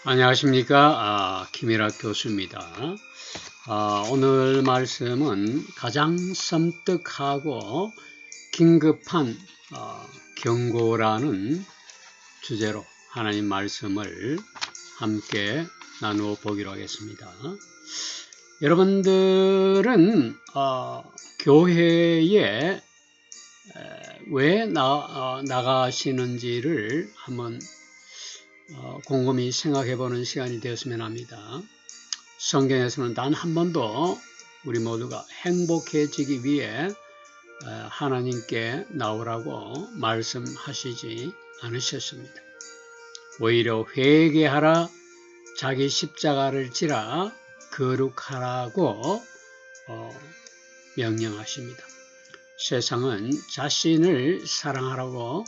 안녕하십니까. 김일학 교수입니다. 오늘 말씀은 가장 섬뜩하고 긴급한 경고라는 주제로 하나님 말씀을 함께 나누어 보기로 하겠습니다. 여러분들은 교회에 왜 나가시는지를 한번 곰곰이 생각해보는 시간이 되었으면 합니다. 성경에서는 단 한 번도 우리 모두가 행복해지기 위해 하나님께 나오라고 말씀하시지 않으셨습니다. 오히려 회개하라, 자기 십자가를 지라, 거룩하라고 명령하십니다. 세상은 자신을 사랑하라고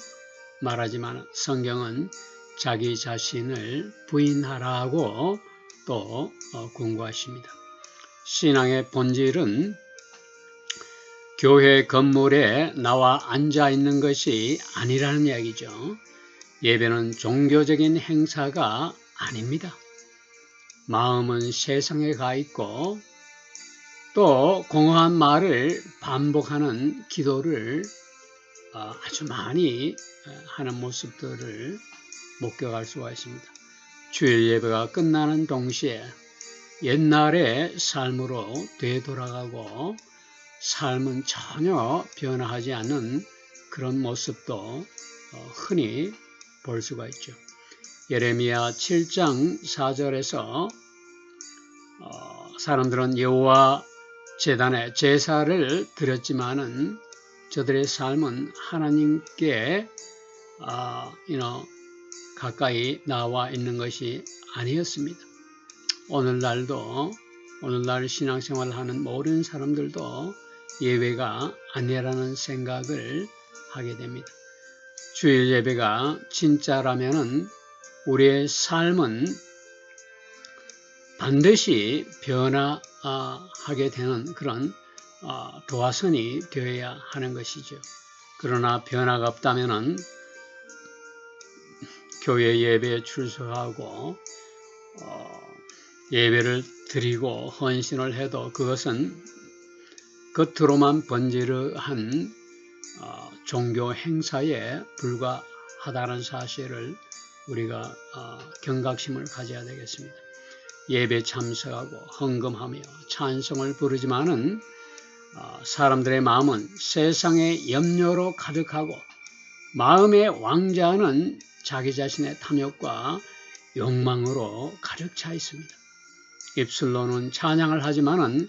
말하지만 성경은 자기 자신을 부인하라고 또 권고하십니다. 신앙의 본질은 교회 건물에 나와 앉아 있는 것이 아니라는 이야기죠. 예배는 종교적인 행사가 아닙니다. 마음은 세상에 가 있고 또 공허한 말을 반복하는 기도를 아주 많이 하는 모습들을 목격할 수가 있습니다. 주일 예배가 끝나는 동시에 옛날의 삶으로 되돌아가고 삶은 전혀 변화하지 않는 그런 모습도 흔히 볼 수가 있죠. 예레미야 7장 4절에서 사람들은 여호와 제단에 제사를 드렸지만은 저들의 삶은 하나님께 가까이 나와 있는 것이 아니었습니다. 오늘날 신앙생활을 하는 모든 사람들도 예배가 아니라는 생각을 하게 됩니다. 주일 예배가 진짜라면은 우리의 삶은 반드시 변화하게 되는 그런 도화선이 되어야 하는 것이죠. 그러나 변화가 없다면은 교회 예배에 출석하고 예배를 드리고 헌신을 해도 그것은 겉으로만 번지르한 종교 행사에 불과하다는 사실을 우리가 경각심을 가져야 되겠습니다. 예배 참석하고 헌금하며 찬송을 부르지만은 사람들의 마음은 세상의 염려로 가득하고 마음의 왕좌는 자기 자신의 탐욕과 욕망으로 가득 차 있습니다. 입술로는 찬양을 하지만은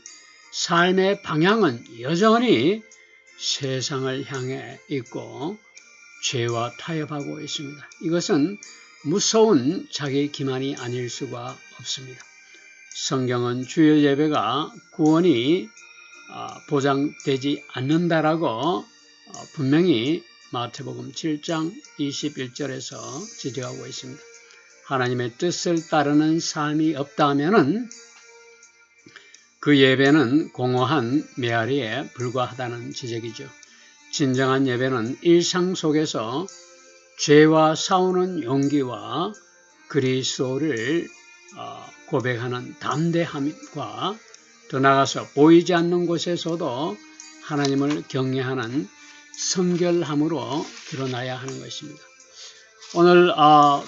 삶의 방향은 여전히 세상을 향해 있고 죄와 타협하고 있습니다. 이것은 무서운 자기 기만이 아닐 수가 없습니다. 성경은 주일 예배가 구원이 보장되지 않는다라고 분명히 마태복음 7장 21절에서 지적하고 있습니다. 하나님의 뜻을 따르는 삶이 없다면은 그 예배는 공허한 메아리에 불과하다는 지적이죠. 진정한 예배는 일상 속에서 죄와 싸우는 용기와 그리스도를 고백하는 담대함과 더 나아가서 보이지 않는 곳에서도 하나님을 경외하는 성결함으로 드러나야 하는 것입니다. 오늘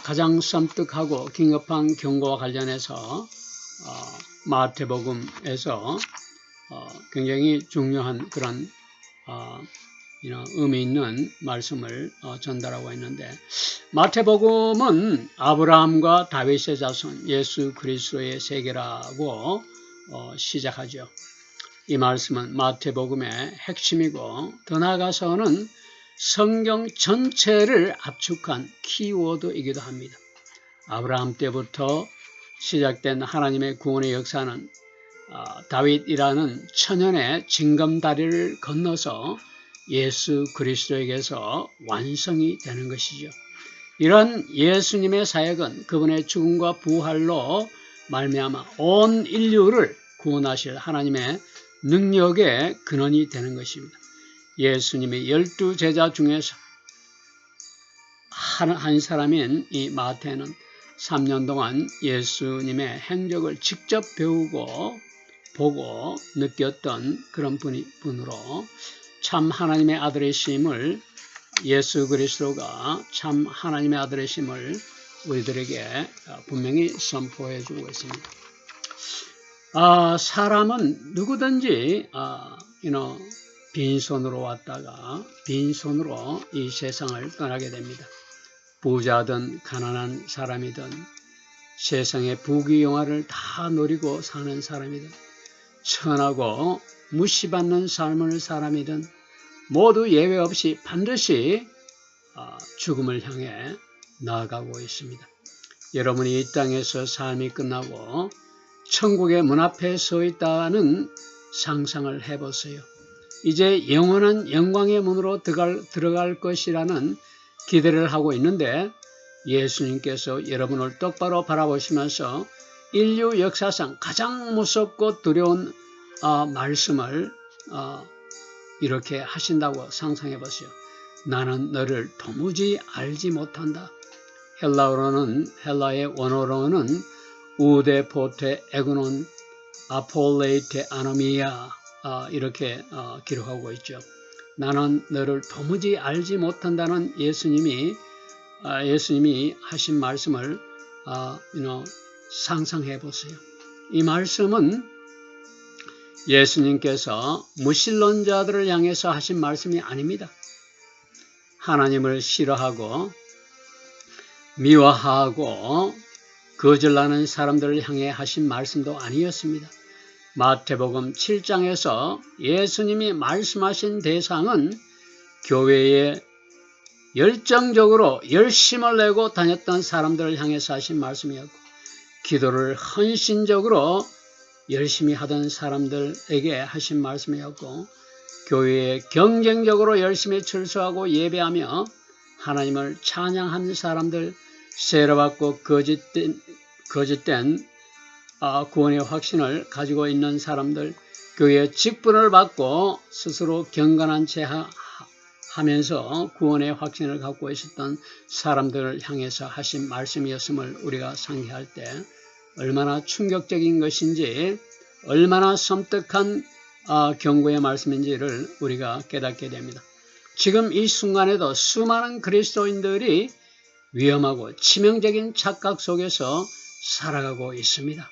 가장 섬뜩하고 긴급한 경고와 관련해서 마태복음에서 굉장히 중요한 그런 의미 있는 말씀을 전달하고 있는데, 마태복음은 아브라함과 다윗의 자손 예수 그리스도의 세계라고 시작하죠. 이 말씀은 마태복음의 핵심이고 더 나아가서는 성경 전체를 압축한 키워드이기도 합니다. 아브라함 때부터 시작된 하나님의 구원의 역사는 다윗이라는 천연의 징검다리를 건너서 예수 그리스도에게서 완성이 되는 것이죠. 이런 예수님의 사역은 그분의 죽음과 부활로 말미암아 온 인류를 구원하실 하나님의 능력의 근원이 되는 것입니다. 예수님의 12제자 중에서 한 사람인 이 마태는 3년 동안 예수님의 행적을 직접 배우고 보고 느꼈던 그런 분으로 참 하나님의 아들이심을, 예수 그리스도가 참 하나님의 아들이심을 우리들에게 분명히 선포해 주고 있습니다. 사람은 누구든지 빈손으로 왔다가 빈손으로 이 세상을 떠나게 됩니다. 부자든 가난한 사람이든 세상의 부귀영화를 다 누리고 사는 사람이든 천하고 무시받는 삶을 사람이든 모두 예외 없이 반드시 죽음을 향해 나아가고 있습니다. 여러분이 이 땅에서 삶이 끝나고 천국의 문 앞에 서 있다는 상상을 해보세요. 이제 영원한 영광의 문으로 들어갈 것이라는 기대를 하고 있는데 예수님께서 여러분을 똑바로 바라보시면서 인류 역사상 가장 무섭고 두려운 말씀을 이렇게 하신다고 상상해 보세요. 나는 너를 도무지 알지 못한다. 헬라의 원어로는 우데 포테 에그논 아폴레이테 아노미아 이렇게 기록하고 있죠. 나는 너를 도무지 알지 못한다는 예수님이 하신 말씀을 상상해 보세요. 이 말씀은 예수님께서 무신론자들을 향해서 하신 말씀이 아닙니다. 하나님을 싫어하고 미워하고 거절하는 사람들을 향해 하신 말씀도 아니었습니다. 마태복음 7장에서 예수님이 말씀하신 대상은 교회에 열정적으로 열심을 내고 다녔던 사람들을 향해서 하신 말씀이었고, 기도를 헌신적으로 열심히 하던 사람들에게 하신 말씀이었고, 교회에 경쟁적으로 열심히 출석하고 예배하며 하나님을 찬양하는 사람들, 세례받고 거짓된 구원의 확신을 가지고 있는 사람들, 교회의 직분을 받고 스스로 경건한 채 하면서 구원의 확신을 갖고 있었던 사람들을 향해서 하신 말씀이었음을 우리가 상기할 때 얼마나 충격적인 것인지, 얼마나 섬뜩한 경고의 말씀인지를 우리가 깨닫게 됩니다. 지금 이 순간에도 수많은 그리스도인들이 위험하고 치명적인 착각 속에서 살아가고 있습니다.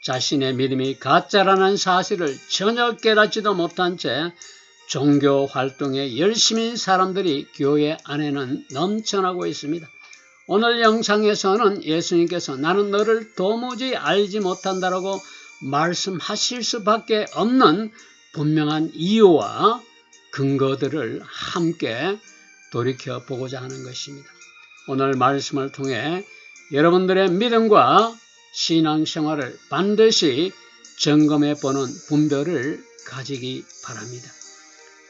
자신의 믿음이 가짜라는 사실을 전혀 깨닫지도 못한 채 종교 활동에 열심인 사람들이 교회 안에는 넘쳐나고 있습니다. 오늘 영상에서는 예수님께서 나는 너를 도무지 알지 못한다라고 말씀하실 수밖에 없는 분명한 이유와 근거들을 함께 돌이켜보고자 하는 것입니다. 오늘 말씀을 통해 여러분들의 믿음과 신앙생활을 반드시 점검해보는 분별을 가지기 바랍니다.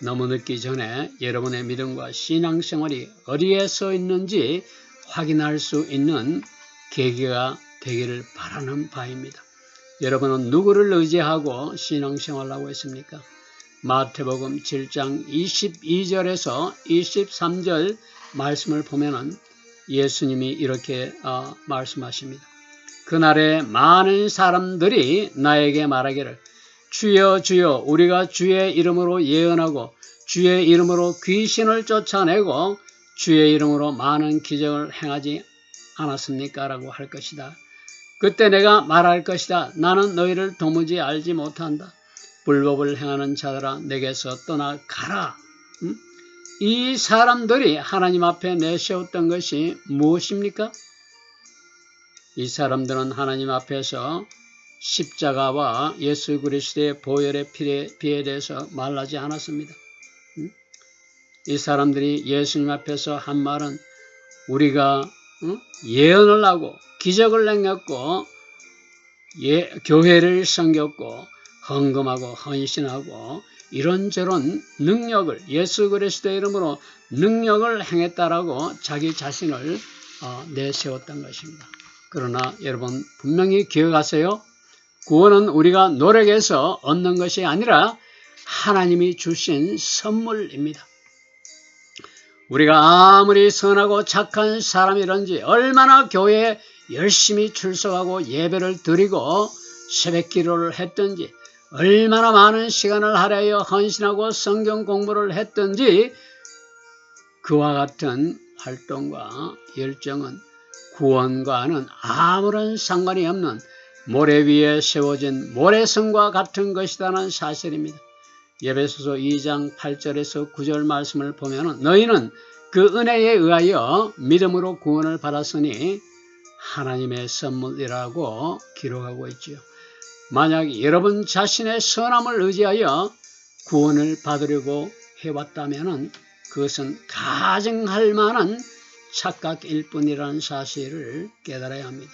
너무 늦기 전에 여러분의 믿음과 신앙생활이 어디에 서 있는지 확인할 수 있는 계기가 되기를 바라는 바입니다. 여러분은 누구를 의지하고 신앙생활을 하고 있습니까? 마태복음 7장 22절에서 23절 말씀을 보면은 예수님이 이렇게 말씀하십니다. 그날에 많은 사람들이 나에게 말하기를 주여 주여 우리가 주의 이름으로 예언하고 주의 이름으로 귀신을 쫓아내고 주의 이름으로 많은 기적을 행하지 않았습니까? 라고 할 것이다. 그때 내가 말할 것이다. 나는 너희를 도무지 알지 못한다. 불법을 행하는 자들아 내게서 떠나가라. 이 사람들이 하나님 앞에 내세웠던 것이 무엇입니까? 이 사람들은 하나님 앞에서 십자가와 예수 그리스도의 보혈의 피에 대해서 말하지 않았습니다. 이 사람들이 예수님 앞에서 한 말은 우리가 예언을 하고 기적을 행했고 교회를 섬겼고 헌금하고 헌신하고 이런저런 능력을 예수 그리스도의 이름으로 능력을 행했다라고 자기 자신을 내세웠던 것입니다. 그러나 여러분 분명히 기억하세요. 구원은 우리가 노력해서 얻는 것이 아니라 하나님이 주신 선물입니다. 우리가 아무리 선하고 착한 사람이든지 얼마나 교회에 열심히 출석하고 예배를 드리고 새벽 기도를 했든지 얼마나 많은 시간을 할애하여 헌신하고 성경 공부를 했든지 그와 같은 활동과 열정은 구원과는 아무런 상관이 없는 모래 위에 세워진 모래성과 같은 것이라는 사실입니다. 에베소서 2장 8절에서 9절 말씀을 보면 너희는 그 은혜에 의하여 믿음으로 구원을 받았으니 하나님의 선물이라고 기록하고 있지요. 만약 여러분 자신의 선함을 의지하여 구원을 받으려고 해왔다면 그것은 가증할 만한 착각일 뿐이라는 사실을 깨달아야 합니다.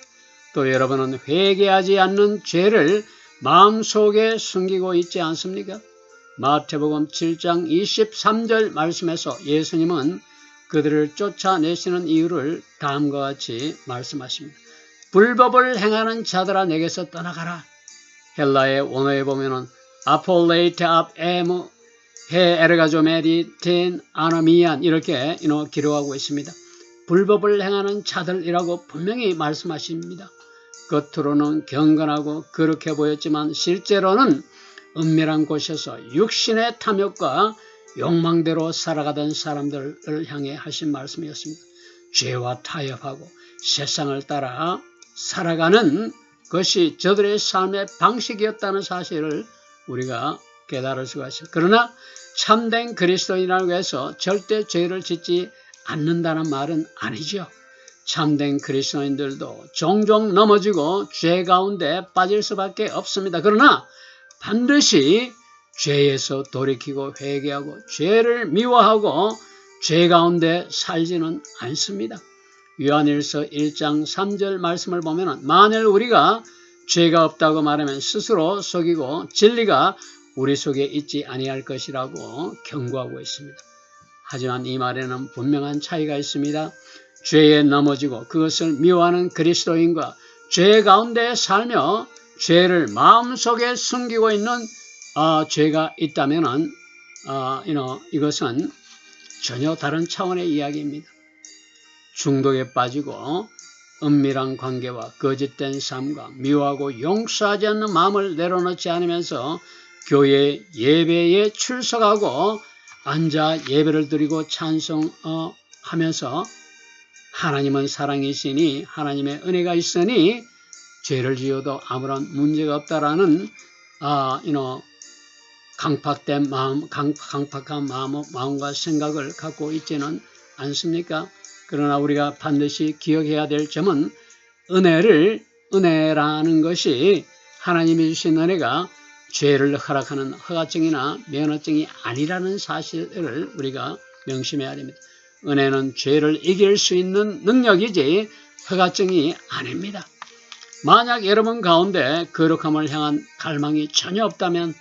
또 여러분은 회개하지 않는 죄를 마음속에 숨기고 있지 않습니까? 마태복음 7장 23절 말씀에서 예수님은 그들을 쫓아내시는 이유를 다음과 같이 말씀하십니다. 불법을 행하는 자들아 내게서 떠나가라. 헬라의 원어에 보면은 아폴레이테 앞 에무 해 에르가조메리 텐 아나미안 이렇게 기록하고 있습니다. 불법을 행하는 자들이라고 분명히 말씀하십니다. 겉으로는 경건하고 그렇게 보였지만 실제로는 은밀한 곳에서 육신의 탐욕과 욕망대로 살아가던 사람들을 향해 하신 말씀이었습니다. 죄와 타협하고 세상을 따라 살아가는 것이 저들의 삶의 방식이었다는 사실을 우리가 깨달을 수가 있습니다. 그러나 참된 그리스도인이라고 해서 절대 죄를 짓지 않는다는 말은 아니죠. 참된 그리스도인들도 종종 넘어지고 죄 가운데 빠질 수밖에 없습니다. 그러나 반드시 죄에서 돌이키고 회개하고 죄를 미워하고 죄 가운데 살지는 않습니다. 요한일서 1장 3절 말씀을 보면 만일 우리가 죄가 없다고 말하면 스스로 속이고 진리가 우리 속에 있지 아니할 것이라고 경고하고 있습니다. 하지만 이 말에는 분명한 차이가 있습니다. 죄에 넘어지고 그것을 미워하는 그리스도인과 죄 가운데 살며 죄를 마음속에 숨기고 있는 죄가 있다면 이것은 전혀 다른 차원의 이야기입니다. 중독에 빠지고 은밀한 관계와 거짓된 삶과 미워하고 용서하지 않는 마음을 내려놓지 않으면서 교회 예배에 출석하고 앉아 예배를 드리고 찬송하면서 하나님은 사랑이시니 하나님의 은혜가 있으니 죄를 지어도 아무런 문제가 없다라는 강팍된 마음, 강팍한 마음과 생각을 갖고 있지는 않습니까? 그러나 우리가 반드시 기억해야 될 점은 은혜라는 것이 하나님이 주신 은혜가 죄를 허락하는 허가증이나 면허증이 아니라는 사실을 우리가 명심해야 됩니다. 은혜는 죄를 이길 수 있는 능력이지 허가증이 아닙니다. 만약 여러분 가운데 거룩함을 향한 갈망이 전혀 없다면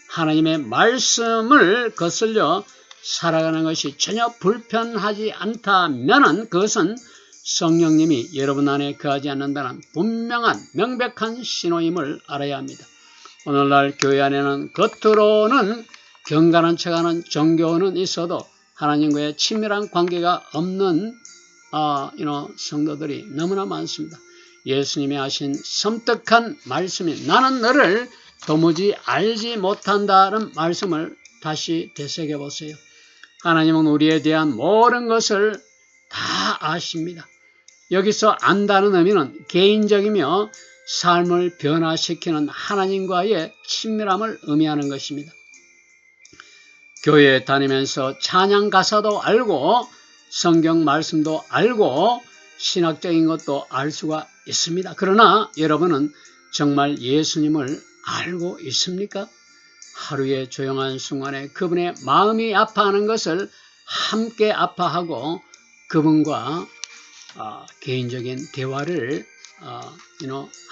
하나님의 말씀을 거슬려 살아가는 것이 전혀 불편하지 않다면 그것은 성령님이 여러분 안에 거하지 않는다는 분명한 명백한 신호임을 알아야 합니다. 오늘날 교회 안에는 겉으로는 경건한 척하는 종교는 있어도 하나님과의 친밀한 관계가 없는 성도들이 너무나 많습니다. 예수님이 하신 섬뜩한 말씀이 나는 너를 도무지 알지 못한다는 말씀을 다시 되새겨 보세요. 하나님은 우리에 대한 모든 것을 다 아십니다. 여기서 안다는 의미는 개인적이며 삶을 변화시키는 하나님과의 친밀함을 의미하는 것입니다. 교회에 다니면서 찬양 가사도 알고 성경 말씀도 알고 신학적인 것도 알 수가 있습니다. 그러나 여러분은 정말 예수님을 알고 있습니까? 하루의 조용한 순간에 그분의 마음이 아파하는 것을 함께 아파하고 그분과 개인적인 대화를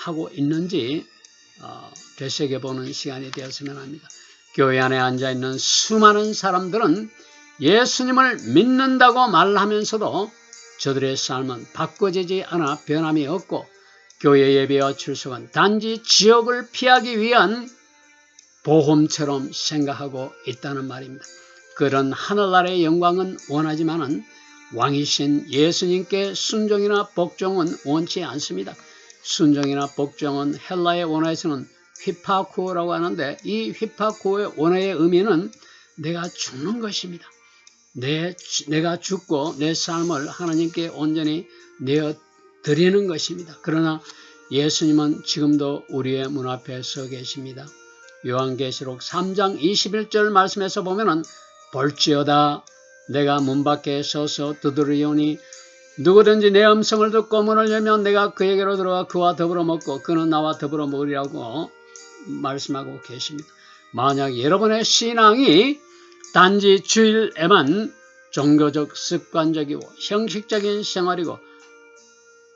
하고 있는지 되새겨보는 시간이 되었으면 합니다. 교회 안에 앉아있는 수많은 사람들은 예수님을 믿는다고 말하면서도 저들의 삶은 바꿔지지 않아 변함이 없고 교회 예배와 출석은 단지 지옥을 피하기 위한 보험처럼 생각하고 있다는 말입니다. 그런 하늘나라의 영광은 원하지만은 왕이신 예수님께 순종이나 복종은 원치 않습니다. 순종이나 복종은 헬라의 원어에서는 휘파쿠오라고 하는데, 이 휘파쿠오의 원어의 의미는 내가 죽는 것입니다. 내가 죽고 내 삶을 하나님께 온전히 내어 드리는 것입니다. 그러나 예수님은 지금도 우리의 문 앞에 서 계십니다. 요한계시록 3장 21절 말씀에서 보면은 볼지어다 내가 문 밖에 서서 두드리오니 누구든지 내 음성을 듣고 문을 열면 내가 그에게로 들어가 그와 더불어 먹고 그는 나와 더불어 먹으리라고 말씀하고 계십니다. 만약 여러분의 신앙이 단지 주일에만 종교적 습관적이고 형식적인 생활이고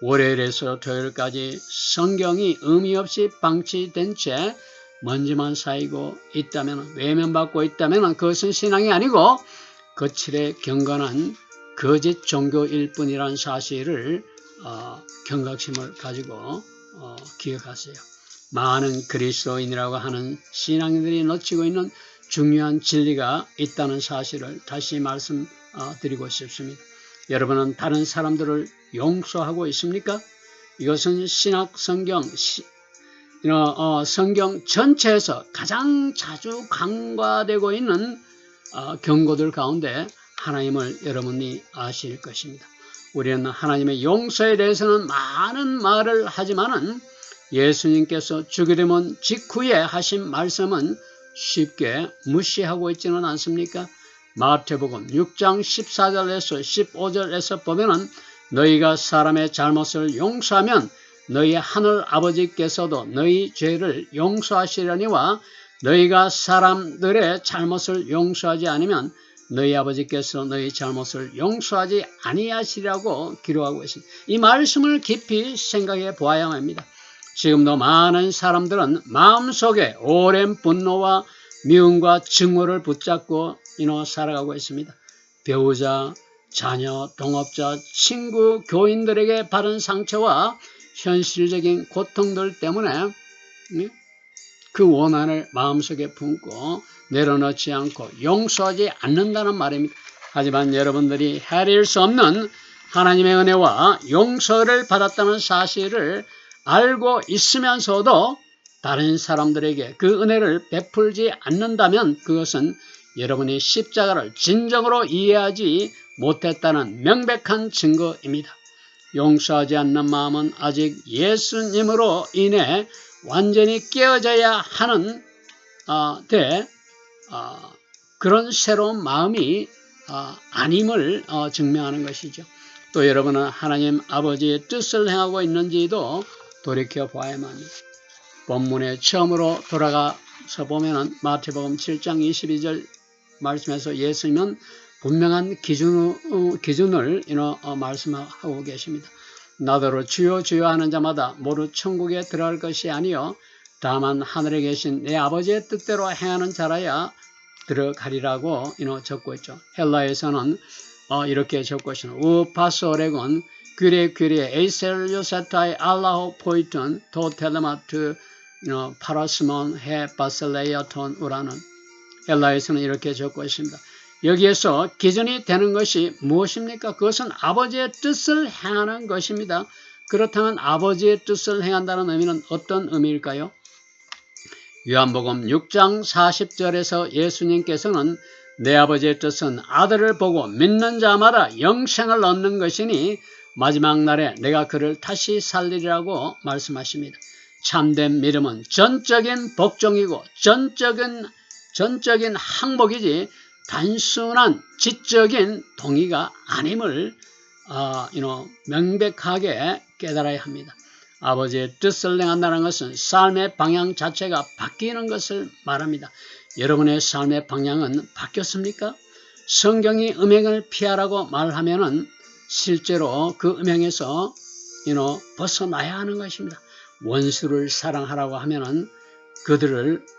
월요일에서 토요일까지 성경이 의미 없이 방치된 채 먼지만 쌓이고 있다면, 외면받고 있다면 그것은 신앙이 아니고 거칠에 경건한 거짓 종교일 뿐이라는 사실을 경각심을 가지고 기억하세요. 많은 그리스도인이라고 하는 신앙인들이 놓치고 있는 중요한 진리가 있다는 사실을 다시 말씀드리고 싶습니다. 여러분은 다른 사람들을 용서하고 있습니까? 이것은 신약 성경 전체에서 가장 자주 간과되고 있는 경고들 가운데 하나님을 여러분이 아실 것입니다. 우리는 하나님의 용서에 대해서는 많은 말을 하지만은 예수님께서 죽으려면 직후에 하신 말씀은 쉽게 무시하고 있지는 않습니까? 마태복음 6장 14절에서 15절에서 보면은 너희가 사람의 잘못을 용서하면 너희 하늘 아버지께서도 너희 죄를 용서하시려니와 너희가 사람들의 잘못을 용서하지 않으면 너희 아버지께서 너희 잘못을 용서하지 아니하시리라고 기록하고 있습니다. 이 말씀을 깊이 생각해 보아야 합니다. 지금도 많은 사람들은 마음속에 오랜 분노와 미움과 증오를 붙잡고 살아가고 있습니다. 배우자, 자녀, 동업자, 친구, 교인들에게 받은 상처와 현실적인 고통들 때문에 그 원한을 마음속에 품고 내려놓지 않고 용서하지 않는다는 말입니다. 하지만 여러분들이 헤아릴 수 없는 하나님의 은혜와 용서를 받았다는 사실을 알고 있으면서도 다른 사람들에게 그 은혜를 베풀지 않는다면 그것은 여러분이 십자가를 진정으로 이해하지 못했다는 명백한 증거입니다. 용서하지 않는 마음은 아직 예수님으로 인해 완전히 깨어져야 하는 그런 새로운 마음이 아님을 증명하는 것이죠. 또 여러분은 하나님 아버지의 뜻을 행하고 있는지도 돌이켜 봐야만 합니다. 본문에 처음으로 돌아가서 보면은 마태복음 7장 22절 말씀에서 예수님은 분명한 기준을 말씀하고 계십니다. 나더러 주여 주여 하는 자마다 모두 천국에 들어갈 것이 아니요 다만 하늘에 계신 내 아버지의 뜻대로 행하는 자라야 들어가리라고 적고 있죠. 헬라에서는 이렇게 적고 있습니다. 우 파소레곤 귀레 에이셀요세타이 알라호 포이튼 토텔레마트 파라스몬 해 바셀레이아톤 우라는 헬라에서는 이렇게 적고 있습니다. 여기에서 기준이 되는 것이 무엇입니까? 그것은 아버지의 뜻을 행하는 것입니다. 그렇다면 아버지의 뜻을 행한다는 의미는 어떤 의미일까요? 요한복음 6장 40절에서 예수님께서는 내 아버지의 뜻은 아들을 보고 믿는 자마다 영생을 얻는 것이니 마지막 날에 내가 그를 다시 살리리라고 말씀하십니다. 참된 믿음은 전적인 복종이고 전적인 항복이지 단순한 지적인 동의가 아님을 명백하게 깨달아야 합니다. 아버지의 뜻을 행한다는 것은 삶의 방향 자체가 바뀌는 것을 말합니다. 여러분의 삶의 방향은 바뀌었습니까? 성경이 음행을 피하라고 말하면은 실제로 그 음행에서 벗어나야 하는 것입니다. 원수를 사랑하라고 하면은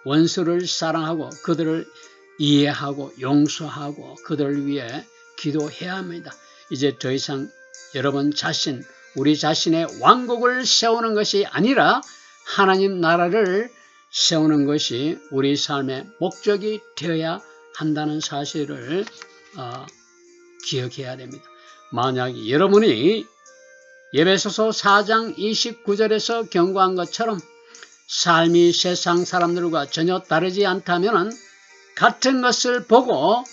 원수를 사랑하고 그들을 이해하고 용서하고 그들을 위해 기도해야 합니다. 이제 더 이상 여러분 자신, 우리 자신의 왕국을 세우는 것이 아니라 하나님 나라를 세우는 것이 우리 삶의 목적이 되어야 한다는 사실을 기억해야 됩니다. 만약 여러분이 에베소서 4장 29절에서 경고한 것처럼 삶이 세상 사람들과 전혀 다르지 않다면 같은 것을 보고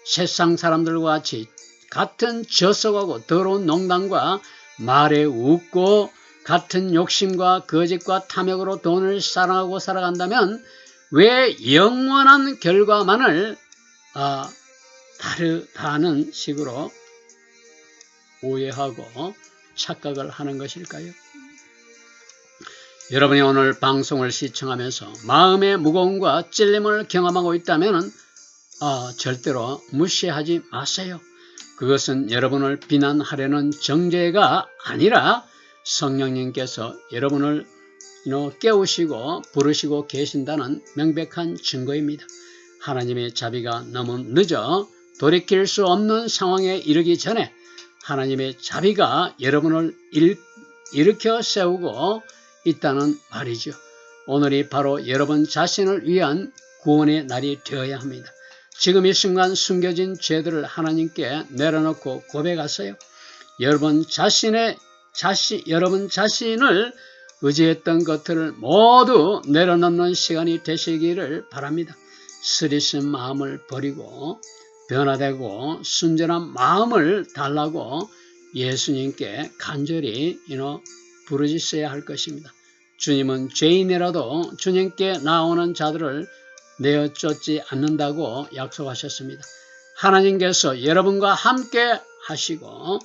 세상 사람들과 같이 같은 저속하고 더러운 농담과 말에 웃고 같은 욕심과 거짓과 탐욕으로 돈을 사랑하고 살아간다면 왜 영원한 결과만을 다르다는 식으로 오해하고 착각을 하는 것일까요? 여러분이 오늘 방송을 시청하면서 마음의 무거움과 찔림을 경험하고 있다면 절대로 무시하지 마세요. 그것은 여러분을 비난하려는 정죄가 아니라 성령님께서 여러분을 깨우시고 부르시고 계신다는 명백한 증거입니다. 하나님의 자비가 너무 늦어 돌이킬 수 없는 상황에 이르기 전에 하나님의 자비가 여러분을 일으켜 세우고 있다는 말이죠. 오늘이 바로 여러분 자신을 위한 구원의 날이 되어야 합니다. 지금 이 순간 숨겨진 죄들을 하나님께 내려놓고 고백하세요. 여러분 자신을 의지했던 것들을 모두 내려놓는 시간이 되시기를 바랍니다. 쓰리쓴 마음을 버리고 변화되고 순전한 마음을 달라고 예수님께 간절히 부르짖어야 할 것입니다. 주님은 죄인이라도 주님께 나오는 자들을 내어 쫓지 않는다고 약속하셨습니다. 하나님께서 여러분과 함께 하시고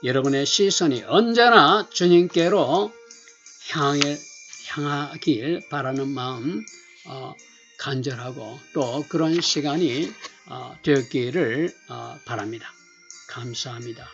여러분의 시선이 언제나 주님께로 향하길 바라는 마음 간절하고 또 그런 시간이 되었기를 바랍니다. 감사합니다.